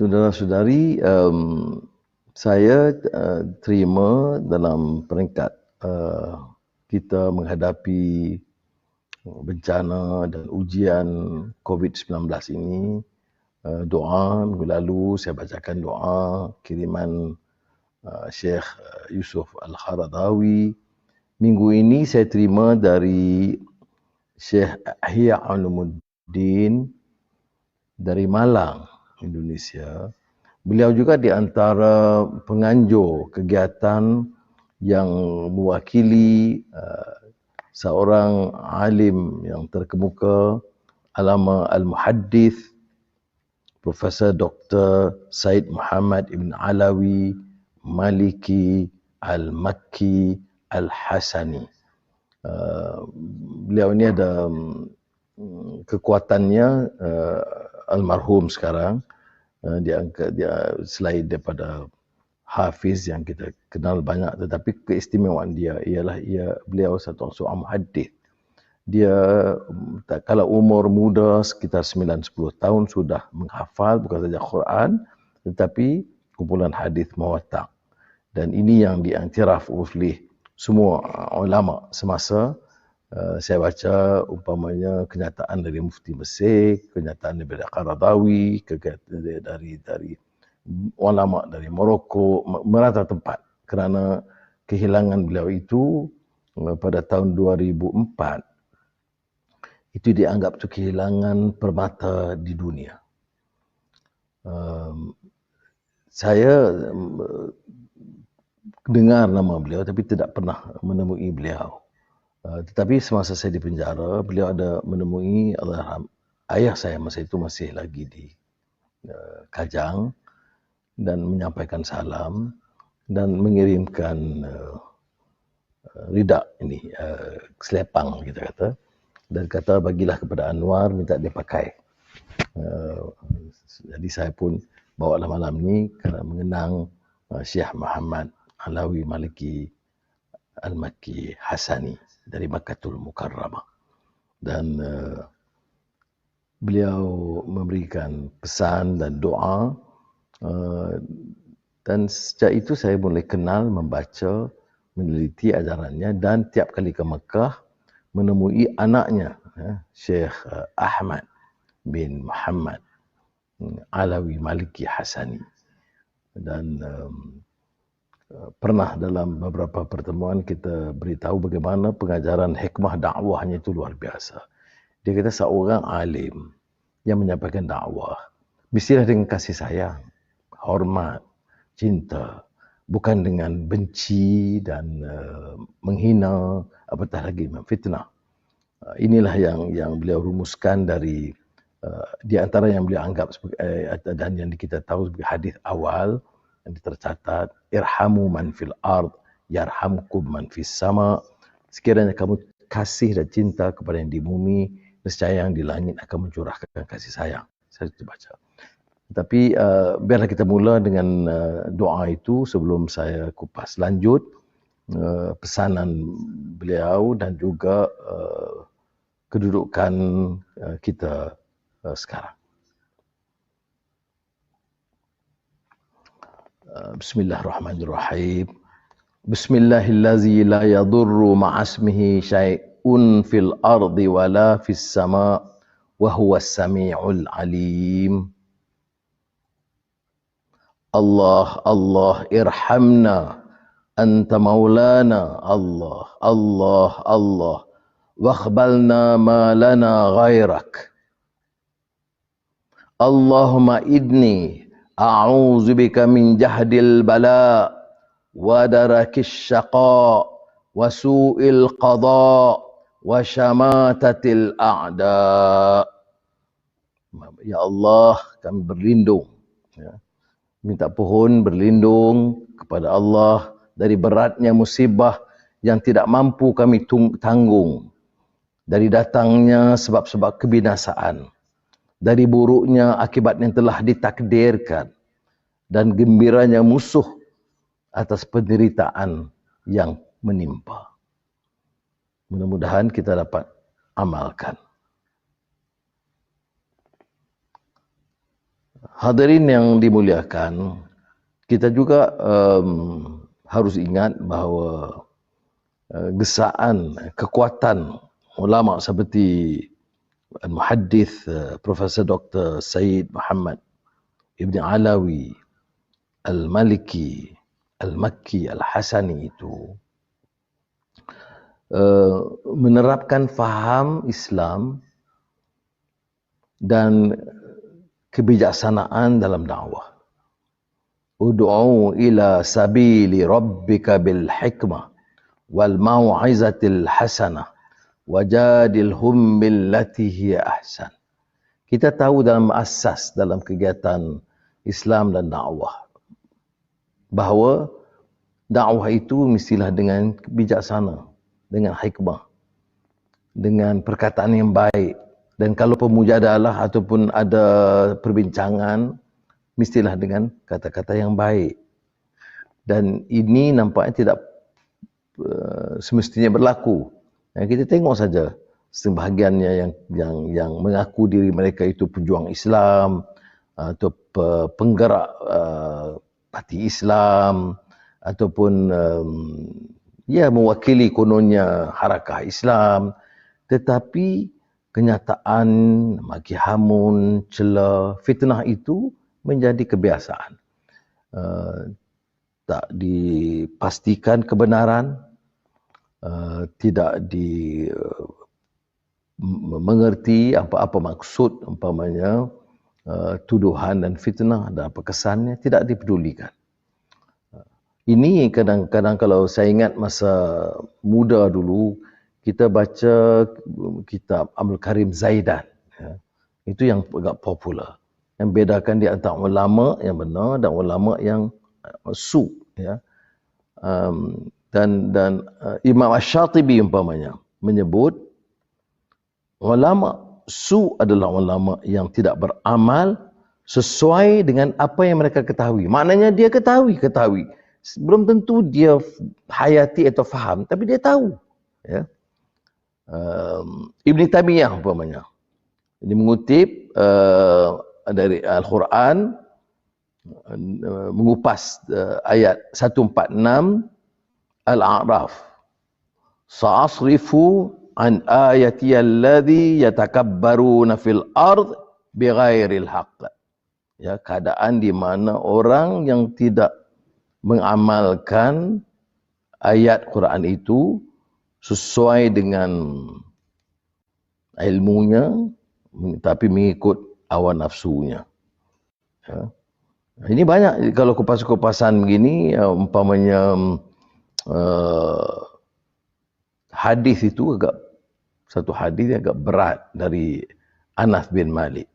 Saudara-saudari, saya terima dalam peringkat kita menghadapi bencana dan ujian COVID-19 ini. Doa minggu lalu saya bacakan doa kiriman Syekh Yusuf Al-Qaradawi. Minggu ini saya terima dari Syekh Ihya Ulumuddin dari Malang, Indonesia. Beliau juga di antara penganjur kegiatan yang mewakili seorang alim yang terkemuka, Alama Al-Muhaddith Profesor Dr. Said Muhammad Ibn Alawi Maliki Al-Makki Al-Hasani. Beliau ini ada kekuatannya almarhum sekarang. Dia selain daripada hafiz yang kita kenal banyak, tetapi keistimewaan dia ialah beliau satu seorang muhaddith. Dia kalau umur muda sekitar 9-10 tahun sudah menghafal bukan saja Quran tetapi kumpulan hadis muwatta'. Dan ini yang diiktiraf oleh semua ulama semasa. Saya baca umpamanya kenyataan dari Mufti Mesir, kenyataan dari Qaradawi, dari ulama dari Morocco, merata tempat, kerana kehilangan beliau itu pada tahun 2004 itu dianggap tu kehilangan permata di dunia. Saya dengar nama beliau tapi tidak pernah menemui beliau. Tetapi semasa saya di penjara, beliau ada menemui ayah saya masa itu masih lagi di Kajang dan menyampaikan salam dan mengirimkan ridak ini, selepang kita kata, dan kata bagilah kepada Anwar, minta dia pakai. Jadi saya pun bawalah malam ni kerana mengenang Syekh Muhammad Alawi Maliki Al-Makki Hasani dari Makkatul Mukarramah. Dan beliau memberikan pesan dan doa, dan sejak itu saya mulai kenal, membaca, meneliti ajarannya, dan tiap kali ke Mekah menemui anaknya Syekh Ahmad bin Muhammad Alawi Maliki Hasani. Dan pernah dalam beberapa pertemuan kita beritahu bagaimana pengajaran hikmah dakwahnya itu luar biasa. Dia kata seorang alim yang menyampaikan dakwah mestilah dengan kasih sayang, hormat, cinta, bukan dengan benci dan menghina, apatah lagi memfitnah. Inilah yang beliau rumuskan dari di antara yang beliau anggap dan yang kita tahu sebagai hadis awal yang tercatat, irhamu man fil ard yarhamkum man fis sama. Sekiranya kamu kasih dan cinta kepada yang di bumi, nescaya yang di langit akan mencurahkan kasih sayang. Saya baca. Tapi biarlah kita mula dengan doa itu sebelum saya kupas lanjut pesanan beliau dan juga kedudukan kita sekarang. Bismillahirrahmanirrahim. Bismillahillazi la yadurru ma'asmihi syai'un fil ardi wala fis sama' wa huwas sami'ul alim. Allah, Allah, irhamna, anta maulana, Allah, Allah, Allah, wakhbalna ma lana ghairak. Allahumma idni a'udzu bika min jahdil bala wa darakis syaqa wa su'il qada wa syamatatil a'da. Ya Allah, kami berlindung, minta pohon berlindung kepada Allah dari beratnya musibah yang tidak mampu kami tanggung, dari datangnya sebab-sebab kebinasaan, dari buruknya akibat yang telah ditakdirkan, dan gembiranya musuh atas penderitaan yang menimpa. Mudah-mudahan kita dapat amalkan. Hadirin yang dimuliakan, kita juga harus ingat bahawa gesaan, kekuatan ulama seperti Al-Muhaddith Profesor Dr. Sayyid Muhammad Ibn Alawi Al-Maliki Al-Makki Al-Hasani itu menerapkan faham Islam dan kebijaksanaan dalam dakwah. Ud'u ila sabili rabbika bil hikmah wal mau'izatil hasanah wajadilhum billati hiya ahsan. Kita tahu dalam asas dalam kegiatan Islam dan dakwah bahawa dakwah itu mestilah dengan bijaksana, dengan hikmah, dengan perkataan yang baik, dan kalau pemujadalah ataupun ada perbincangan mestilah dengan kata-kata yang baik. Dan ini nampaknya tidak semestinya berlaku. Kita tengok saja sebahagiannya yang mengaku diri mereka itu pejuang Islam atau penggerak parti Islam ataupun mewakili kononnya harakah Islam, tetapi kenyataan maki hamun, cela, fitnah itu menjadi kebiasaan. Tak dipastikan kebenaran, tidak mengerti apa-apa maksud umpamanya tuduhan dan fitnah dan apa kesannya, tidak dipedulikan. Ini kadang-kadang kalau saya ingat masa muda dulu, kita baca kitab Abdul Karim Zaidan. Itu yang agak popular. Yang bedakan di antara ulama yang benar dan ulama yang su. Dan Imam Asy-Syatibi umpamanya menyebut ulama su adalah ulama yang tidak beramal sesuai dengan apa yang mereka ketahui. Maknanya dia ketahui. Belum tentu dia hayati atau faham, tapi dia tahu. Ibn Taymiyah umpamanya. Ini mengutip dari Al-Quran, mengupas ayat 146 Al-A'raf. Sa'asrifu an ayati alladhi yatakabbaruna fil ard bighairil haqq. Keadaan di mana orang yang tidak mengamalkan ayat Quran itu sesuai dengan ilmunya, tapi mengikut hawa nafsunya. Ini banyak kalau kupas-kupasan begini, umpamanya hadis itu satu hadis yang agak berat dari Anas bin Malik.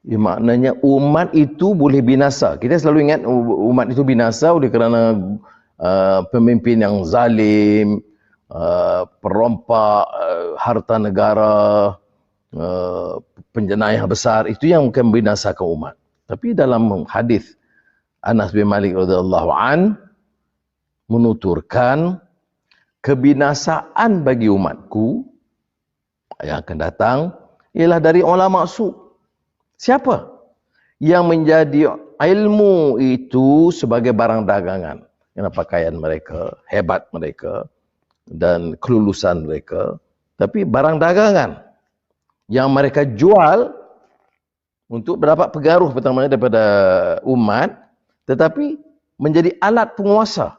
Maknanya umat itu boleh binasa. Kita selalu ingat umat itu binasa oleh kerana pemimpin yang zalim, perompak harta negara, penjenayah besar, itu yang akan membinasakan umat. Tapi dalam hadis Anas bin Malik radhiyallahu an menuturkan kebinasaan bagi umatku yang akan datang ialah dari ulama su. Siapa yang menjadi ilmu itu sebagai barang dagangan? Kerana pakaian mereka, hebat mereka dan kelulusan mereka, tapi barang dagangan yang mereka jual untuk mendapat pengaruh pertama daripada umat, tetapi menjadi alat penguasa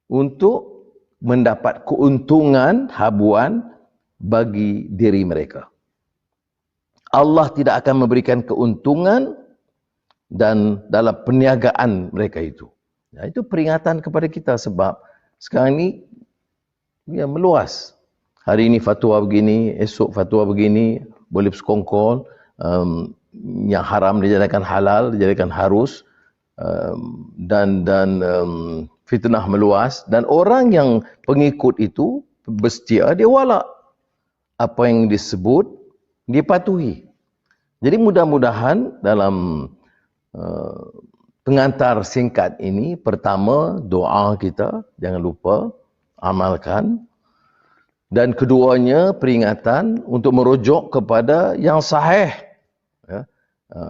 untuk mendapat keuntungan habuan bagi diri mereka. Allah tidak akan memberikan keuntungan dan dalam perniagaan mereka itu. Itu peringatan kepada kita sebab sekarang ini meluas. Hari ini fatwa begini, esok fatwa begini, boleh bersekongkol, yang haram dijadikan halal, dijadikan harus, dan fitnah meluas, dan orang yang pengikut itu bersetia, dia wala apa yang disebut, dia patuhi. Jadi mudah-mudahan dalam pengantar singkat ini, pertama doa kita, jangan lupa amalkan. Dan keduanya peringatan untuk merujuk kepada yang sahih. Ya.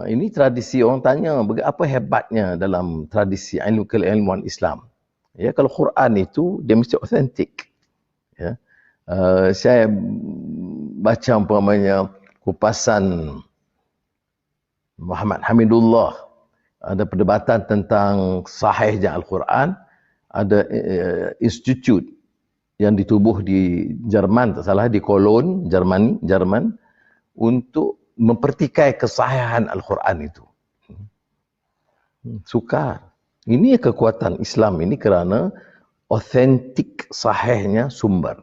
Ini tradisi orang tanya, apa hebatnya dalam tradisi ilmu keilmuan Islam? Ya, kalau Quran itu dia mesti autentik. Ya. Saya baca umpamanya kupasan Muhammad Hamidullah, ada perdebatan tentang sahihnya Al-Quran, ada institut yang ditubuh di Jerman, tak salah, di Cologne, Jerman, untuk mempertikai kesahihan Al-Quran itu. Sukar. Ini kekuatan Islam ini kerana autentik sahihnya sumber.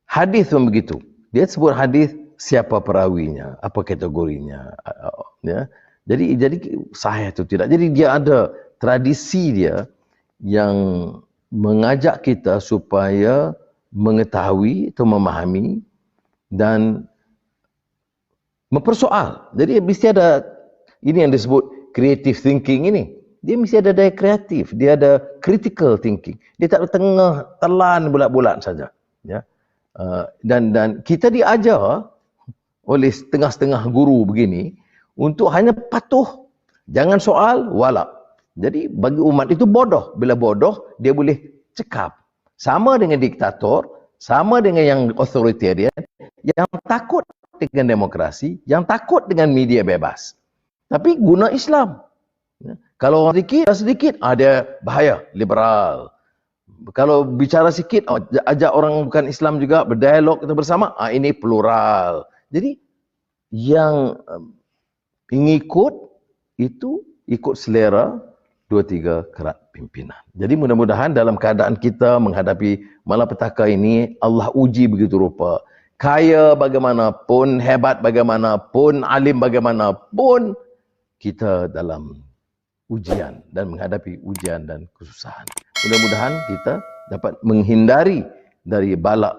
Hadis pun begitu. Dia sebut hadis siapa perawinya, apa kategorinya, ya. Jadi sahih itu tidak. Jadi dia ada tradisi dia yang mengajak kita supaya mengetahui atau memahami dan mempersoal. Jadi mesti ada, ini yang disebut creative thinking ini. Dia mesti ada daya kreatif, dia ada critical thinking. Dia tak tengah telan bulat-bulat saja. Ya. Dan kita diajar oleh setengah-setengah guru begini untuk hanya patuh. Jangan soal, wala. Jadi bagi umat itu bodoh. Bila bodoh, dia boleh cekap. Sama dengan diktator, sama dengan yang authoritarian, yang takut dengan demokrasi, yang takut dengan media bebas. Tapi guna Islam. Kalau orang sedikit, ada bahaya, liberal. Kalau bicara sikit, ajak orang bukan Islam juga berdialog kita bersama, ini plural. Jadi yang mengikut itu ikut selera 2-3 kerat pimpinan. Jadi mudah-mudahan dalam keadaan kita menghadapi malapetaka ini, Allah uji begitu rupa. Kaya bagaimanapun, hebat bagaimanapun, alim bagaimanapun, kita dalam ujian dan menghadapi ujian dan kesusahan. Mudah-mudahan kita dapat menghindari dari bala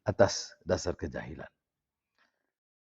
atas dasar kejahilan.